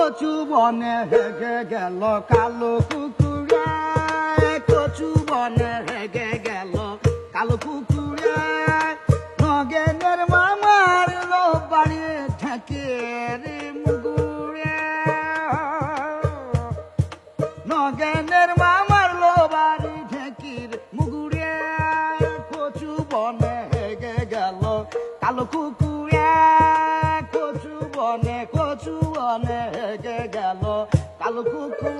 কচু বনে হেগে গেল কালো কুকুরে, কচু বনে হেগে গেল কালো কুকুরে। নগেনের মামার লো বাড়ি ঠেকের মুগুরে, নগেনের মামার লো বাড়ি ঠেকির মুগুরে। কচু বনে হেগে গেল কালো কুকুরে, কচু বনে হেগে গেল কালো কুকুরে।